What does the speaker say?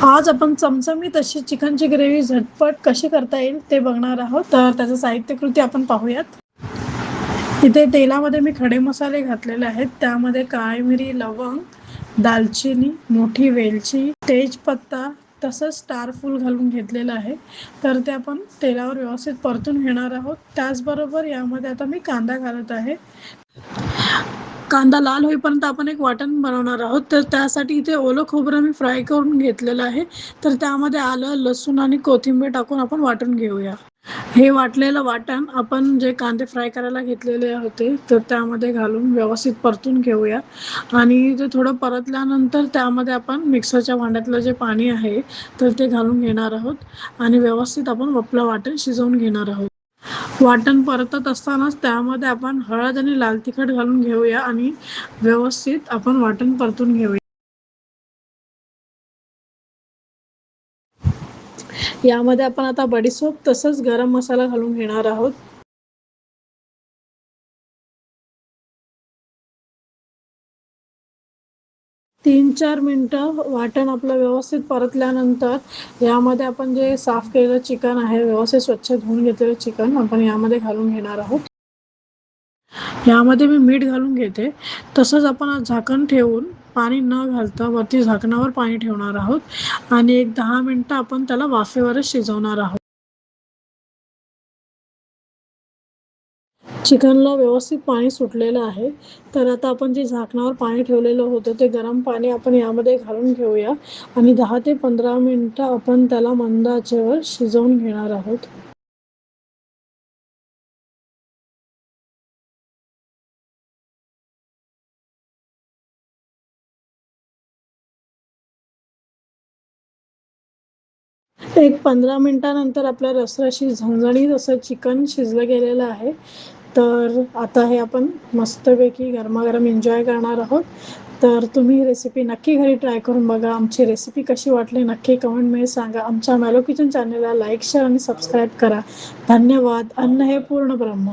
आज आपण चमचमीत अशी चिकनची ग्रेव्ही झटपट कशी करता येईल ते बघणार आहोत. तर त्याचं साहित्यकृती आपण पाहूयात. इथे तेलामध्ये मी खडे मसाले घातलेले आहेत. त्यामध्ये काळी मिरी, लवंग, दालचिनी, मोठी वेलची, तेजपत्ता तसंच स्टार फूल घालून घेतलेलं आहे. तर ते आपण तेलावर व्यवस्थित परतून घेणार आहोत. त्याचबरोबर यामध्ये आता मी कांदा घालत आहे. कांदा लाल होईपर्यंत आपण एक वाटण बनवणार आहोत. तर त्यासाठी इथे ओलं खोबरं मी फ्राय करून घेतलेलं आहे. तर त्यामध्ये आलं, लसूण आणि कोथिंबीर टाकून आपण वाटून घेऊया. हे वाटलेलं वाटण आपण जे कांदे फ्राय करायला घेतलेले होते तर त्यामध्ये घालून व्यवस्थित परतून घेऊया. आणि ते थोडं परतल्यानंतर त्यामध्ये आपण मिक्सरच्या भांड्यातलं जे पाणी आहे तर ते घालून घेणार आहोत आणि व्यवस्थित आपण आपलं वाटण शिजवून घेणार आहोत. वाटण परतत असतानाच त्यामध्ये आपण हळद आणि लाल तिखट घालून घेऊया आणि व्यवस्थित आपण वाटण परतून घेऊया. यामध्ये आपण आता बडीशोप तसंच गरम मसाला घालून घेणार आहोत. 3-4 मिनटं वाटण आपलं व्यवस्थित परतल्यानंतर यामध्ये आपण जे साफ केलेलं चिकन आहे, व्यवस्थित स्वच्छ धुवून घेतलेलं चिकन आपण यामध्ये घालून घेणार आहोत. यामध्ये मी मीठ घालून घेते. तसंच आपण आज झाकण ठेवून पाणी न घालता वरती झाकणावर पाणी ठेवणार आहोत आणि एक 10 मिनिटं आपण त्याला वाफेवरच शिजवणार आहोत. चिकनला व्यवस्थित पाणी सुटलेलं आहे. तर आता आपण जे झाकणावर पाणी ठेवलेलं होतं ते गरम पाणी आपण यामध्ये घालून घेऊया आणि 10 ते 15 मिनिटं आपण त्याला मंद आचेवर शिजवून घेणार आहोत. एक 15 मिनिटानंतर आपलं रसरशीत झणझणीत असं चिकन शिजलं गेलेलं आहे. तर आता हे आपण मस्तपैकी गरमागरम एन्जॉय करणार आहोत. तर तुम्ही ही रेसिपी नक्की घरी ट्राय करून बघा. आमची रेसिपी कशी वाटली नक्की कमेंटमध्ये सांगा. आमच्या मॅलो किचन चॅनलला लाईक, शेअर आणि सबस्क्राईब करा. धन्यवाद. अन्न हे पूर्ण ब्रह्म.